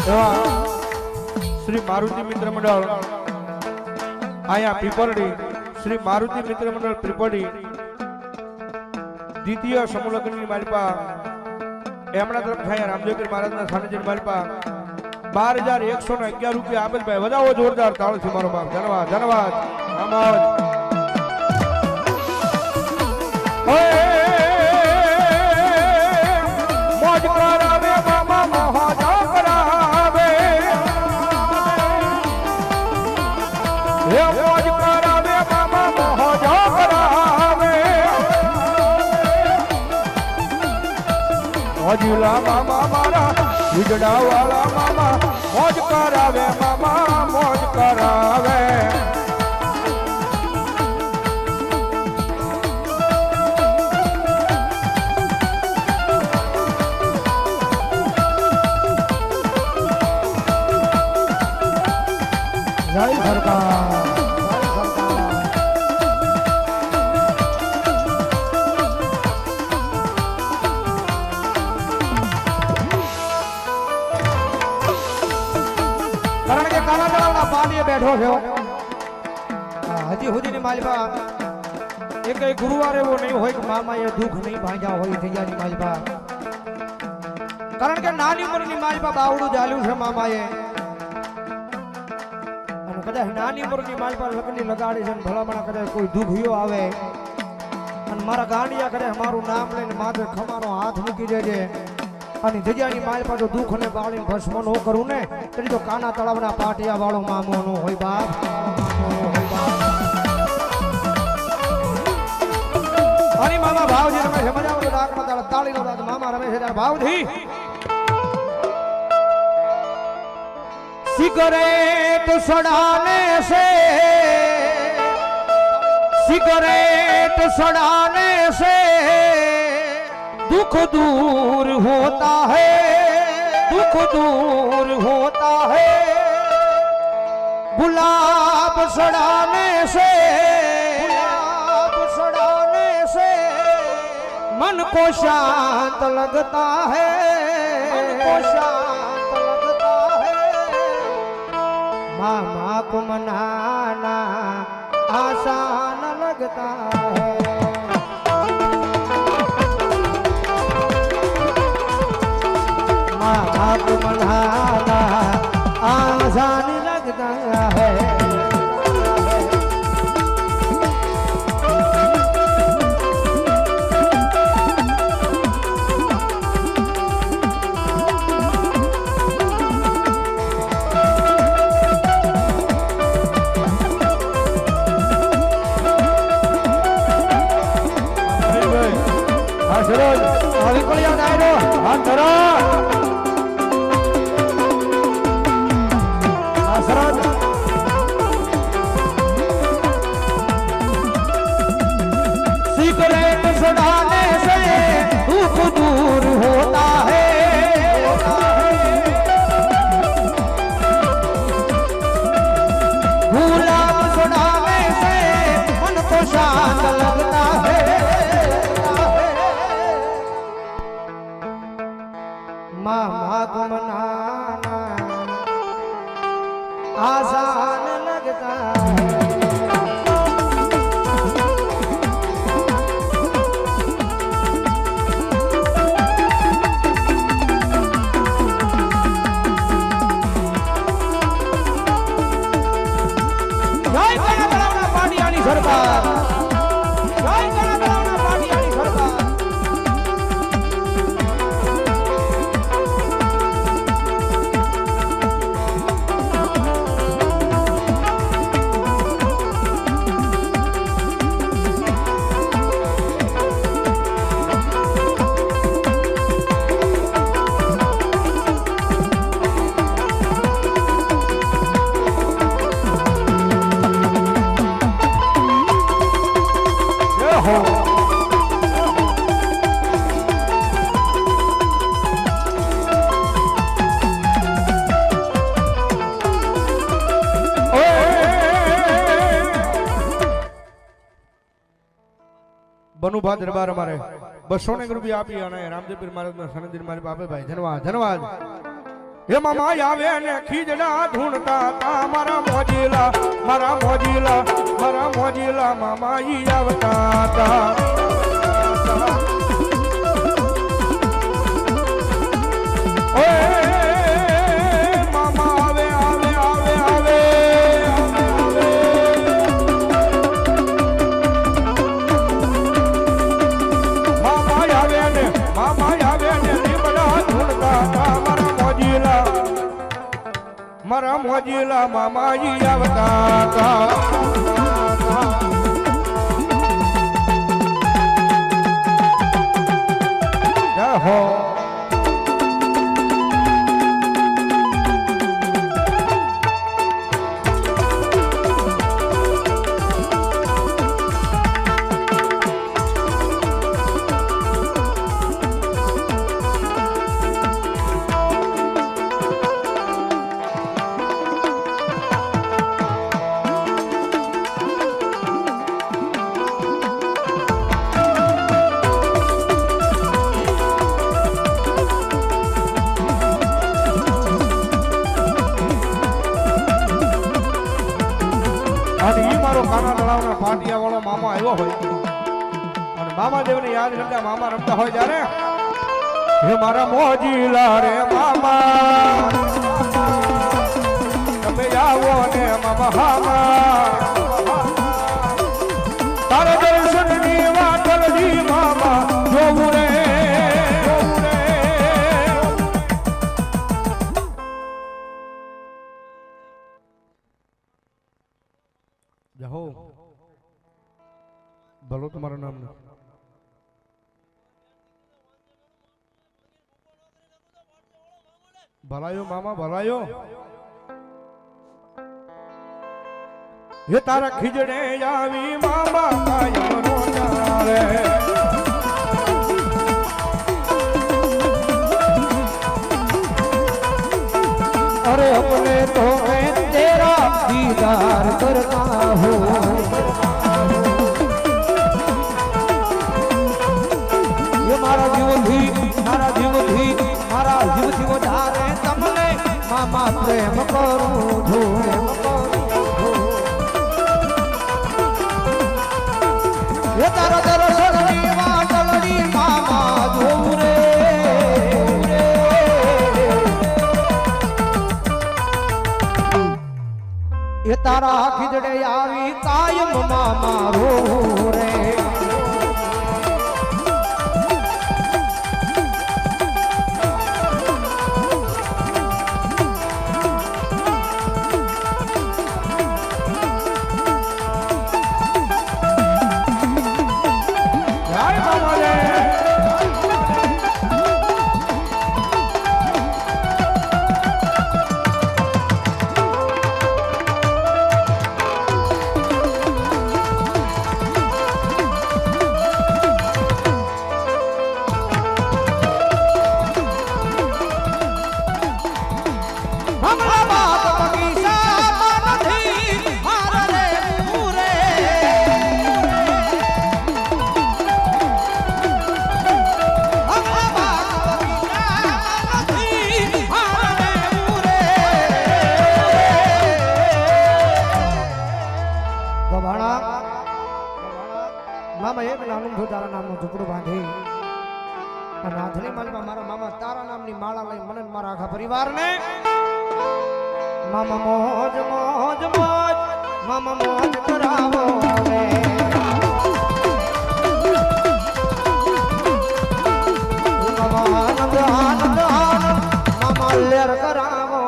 श्री मारुति मित्र मंडल आया पीपरडी श्री मारुति मित्र मंडल पीपरडी द्वितीय समूहलग्न मालिपा एमना तरफ थाया रामदेवपीर महाराज सानिध्य मालिपा 12,111 रुपया आपेल भाई बजाओ जोरदार ताल से मारो बाप धन्यवाद धन्यवाद मौज करावे मामा मोहजा करावे मौज करावे मामा मोहजा करावे मौजला मामा मारा विजड़ा वाला मामा मौज करावे मामा मौज करावे जय सरकार कारण के काला तलावना पानी बैठो छो हजी हुदी ने मालिबा एक गुरुवार एवो नहीं होय कि मामा ये दुख नहीं भांजा होय थैयानी मालिबा कारण के नानी उमर ની માલિબા બાવડું જાલ્યું છે મામાએ અને કદાચ નાની ઉમરની માલિબા લગની લગાડી છે ભલામણા કદાચ કોઈ દુખિયો આવે અને મારા ગાંડિયા કદાચ મારું નામ લઈને માથે ખમાનો હાથ મૂકી દેજે અને જગ્યાની માલિબા જો દુખ ને બાળીને ભસ્મ નો કરું ને તરી તો કાના તળાવના પાટિયા વાળો મામો નો હોય બાપ અરે મામા ભાવજી રમે છે મજા આવે ડાકમાં તાળી નો મામા રમે છે ત્યારે ભાવજી सिगरेट सड़ाने से दुख दूर होता है दुख दूर होता है गुलाब सड़ाने से मन को शांत लगता है मन को शांत लगता है मामा को मनाना आसान लगता है मामा को मनाना आसान लगता है सरोज अभी को लिया डायरो हाथ धरो सरोज सिगरेट सड़ाने से दुख दूर होता है गुलाब सड़ाने से मन को शांत लगता है मामा को मनाना आसान लगता है जय काना तलावना पाटियानी सरकार जय काना तलावना पाटियानी सरकार बनुभा दरबार हमारे 200 रुपया आपी रामदेवपीर महाराज सानिध्य मारे बापे भाई धन्यवाद धन्यवाद હે મામા આવે ને ખીજડા ધૂણતા તા મારા મોજીલા મામા ઈ આવતા તા મારા મોજીલા મામાજી આવતા જય હો પાટિયા વાળો મામા આવ્યો હોય અને મામા દેવને યાદ કરતા મામા રમતા હોય જ્યારે હે મારા મોજીલા રે મામા તમે આવો ને મામા હામા તારા દર્શનની વાતલજી મામા જોવું રે જહો ભલો તમારું નામ ને ભલાયો મામા ભલાયો એ તારા ખીજડે આવી મામા કાયમ રોના રે अरे अपने तो मैं तेरा दीदार करता हूँ ये मारा जीवથી વધારે તમને મામા પ્રેમ કરું છું ये तारा दर्शनની વાતલડી મામા જોવું રે ये तारा खिजड़े આવી કાયમ મામા રો રે મામા એક નાનું તારા નામનું ઝૂંપડું બાંધી અને આધણી માલમાં મારા મામા તારા નામની માળા લઈ મને મારા આખા પરિવારને મામા મોજ મોજ મોજ મામા મોજ કરાવો મામા આનંદ આનંદ આનંદ મામા લેર કરાવો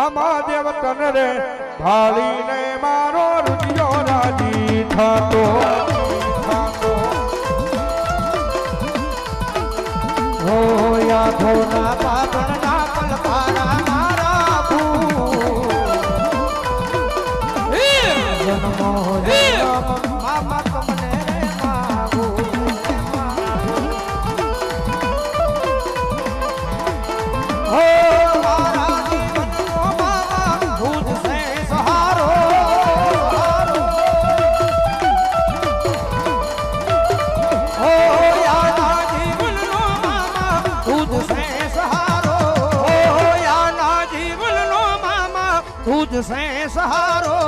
મામા દેવ તન રે ભાળીને મારો રૂપિયો રાજી થતો હો યાદો ના પાગળ ના પલકારા મારા જન્મો મામા તમને રે માગો હો મારા જીવનનો મામા ભૂત સે સહારો હો યાદા જીવનનો મામા ભૂત સે સહારો હો યાદા જીવનનો મામા ભૂત સે સહારો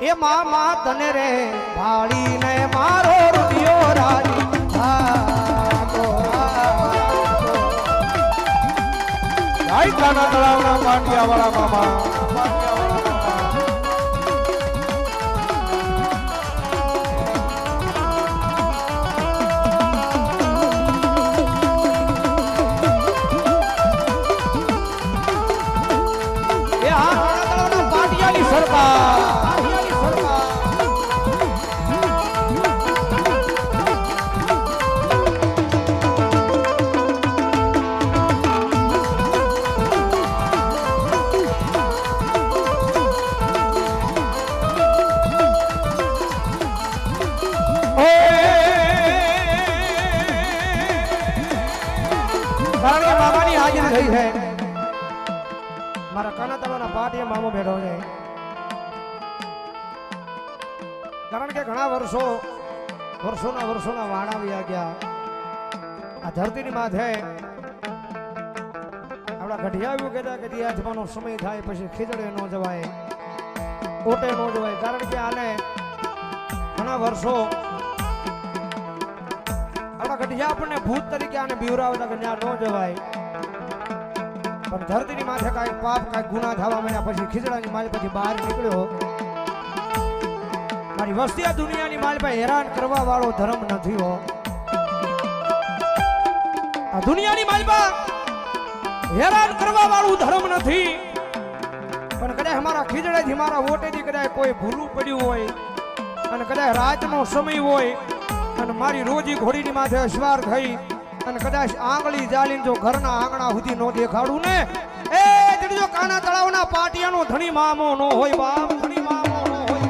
એ મામા તને રે ભાળીને મારો રૂપિયો રાજી આઈ કાના તળાવના પાટિયાવાળા મામા એ આ તળાવના પાટિયાની સરકાર થઈ છે મારા કાના તળાવના પાટીએ મામો બેઠો છે કારણ કે ઘણા વર્ષોના વાણા વ્યા ગયા આ ધરતીની માથે આપણા ગઢિયાવ્યું કહેતા કે દિયાજવાનો સમય થાય પછી ખીજડે ન જવાય ઓટે ન જવાય કારણ કે આને ઘણા વર્ષો આપણા ગઢિયા આપણને ભૂત તરીકે આને બીવરાવતા કે ત્યાં ન જવાય પણ ધરતીની માથે કાંઈ પાપ કાંઈ ગુના થવા માંડ્યા પછી ખીજડાની માલ પછી બહાર નીકળ્યો મારી વસ્તી આ દુનિયાની માલ પર હેરાન કરવા વાળો ધર્મ નથી હો આ દુનિયાની માલ પર હેરાન કરવા વાળું ધર્મ નથી પણ કદાચ અમારા ખીજડાથી મારા વોટેથી કદાચ કોઈ ભૂલું પડ્યું હોય અને કદાચ રાતનો સમય હોય અને મારી રોજી ઘોડીની માથે અસવાર થઈ અને કદાચ આંગળી જાલીને જો ઘરના આંગણા સુધી નો દેખાડું ને એ જો કાના તળાવના પાટિયાનો ધણી મામો નો હોય બાપ ધણી મામો નો હોય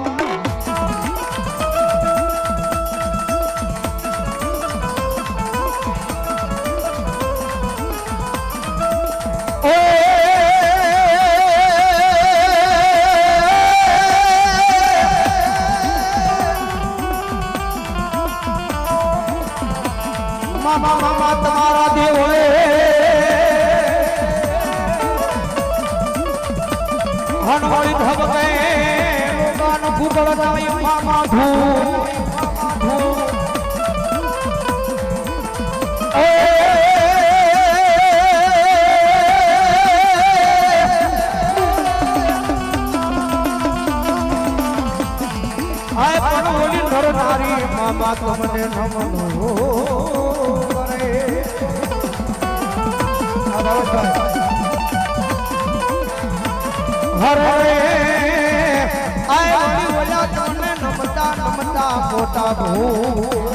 મામા તમારા દેવોએ હનવાળી ધબકે લોકાનો ભૂગોળ જાય મામા ધૂ આય પણ ઓલી ધરનારી મામા તમને નમનો હરે આય ઓલા તમને નમતા નમતા પોતા ભૂ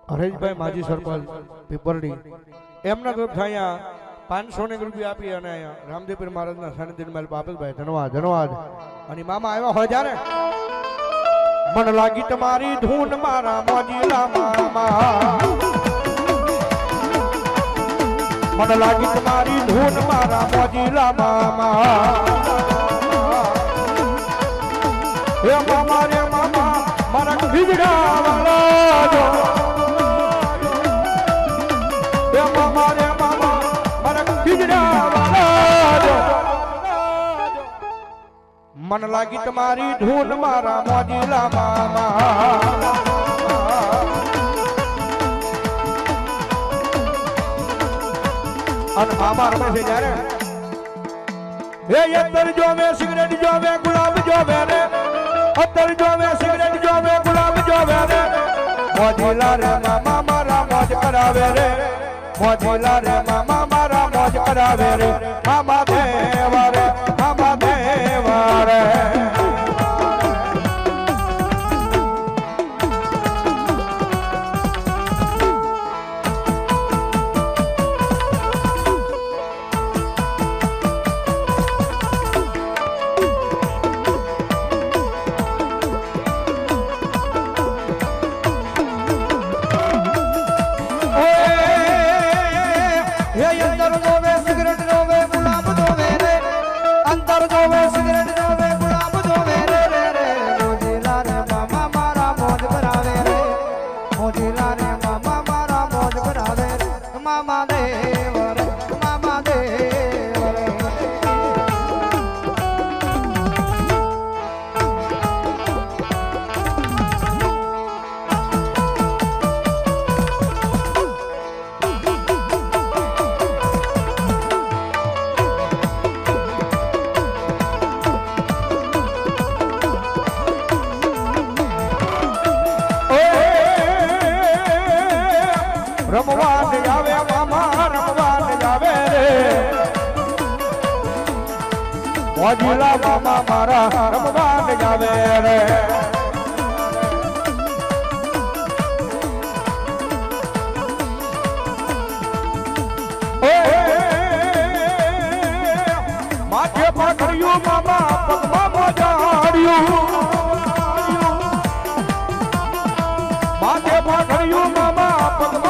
હરેશભાઈ માજી સરપંચ પીપરડી એમના તરફ અહીંયા 500 રૂપિયા આપી અને રામદેવપીર મહારાજના સાનિધ્ય માં બાપતભાઈ ધન્યવાદ અને મામા આવ્યા હોય ત્યારે મન લાગી તમારી ધૂન મારા મોજીલા મામા મન લાગી તમારી ધૂન મારા મોજીલા મામા હે મામા રે મામા મારા ખીજડા વાળા મન લાગી તમારી ધૂન મારા મોજીલા મામા અને મામા રમે છે જ્યારે એ અત્તર જોવે સિગરેટ જોવે ગુલાબ જોવે રે અત્તર જોવે સિગરેટ જોવે ગુલાબ જોવે રે મોજીલા રે મામા મારા મોજ કરાવે રે મોજીલા રે મામા મારા મોજ કરાવે રે મામા દેવા રે મામા દેવા રે રમવાન આવે મામા રમવાન આવે રે મોજીલા મામા મારા રમવાન આવે રે માથે પાઘડિયું મામા પગમાં મોજાડ્યું માથે પાઘડિયું મામા પગમાં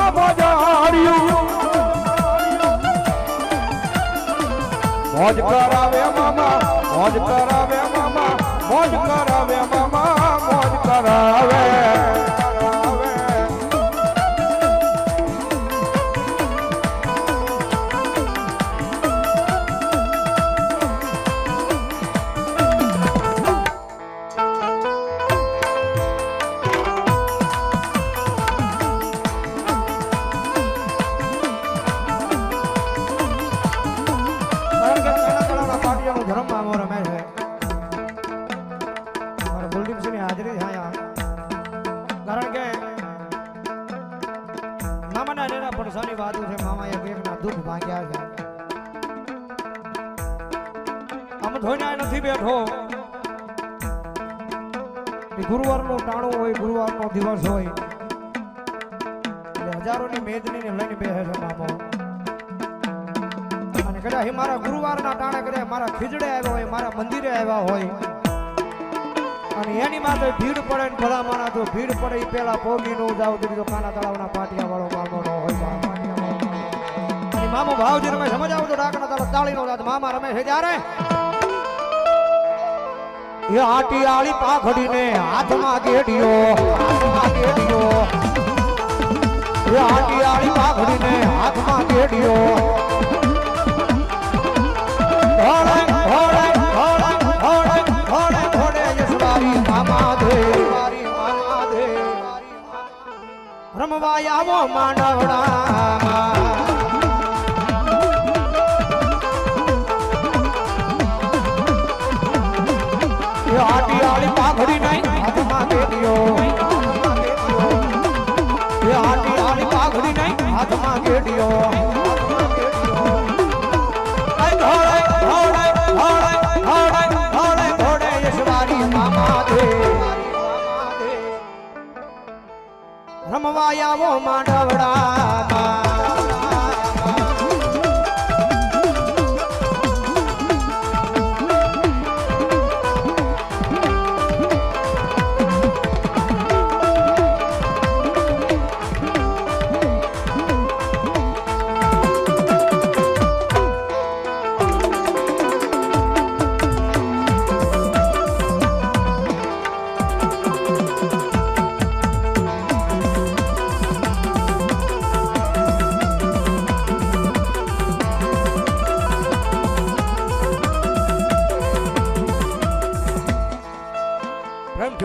મોજ કરાવે મામા મોજ કરાવે મામા મોજ કરાવે મામા મોજ કરાવે ગુરુવારનો ટાણો હોય ગુરુવારનો દિવસ હોય હજારોની મેદનીને લઈને બેસે છે મામો અને કદાચ મારા ગુરુવારના ટાણે કદાચ મારા ખીજડે આવ્યા હોય મારા મંદિરે આવ્યા હોય અને એની માથે ભીડ પડે ને ભલા માણા તો ભીડ પડે એ પેલા પોગી નો જાવ તો કાના તળાવના પાટિયા વાળો મામો નો હોય મામો ભાવજી રમે સમજ આવો તો ડાકના તળાવ તાળી નો જાત મામા રમે છે ત્યારે એ આટી આળી પાઘડીને હાથમાં ગેડિયો એ આટી આળી પાઘડીને હાથમાં ગેડિયો ઘોડે ઘોડે ઘોડે ઘોડે ઘોડે ઘોડે યશવારી મામા દે રમવા આવો માંડવડામાં આટી આળી પાઘડી નહીં હાથમાં ગેડિયો એ આટી આળી પાઘડી નહીં હાથમાં ગેડિયો ઘોડે ઘોડે ઘોડે ઘોડે ઘોડે ઘોડે યશવારી મામા દે રમવા આવો માંડવડામાં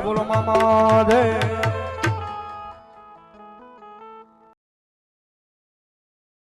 બોલો મામા દે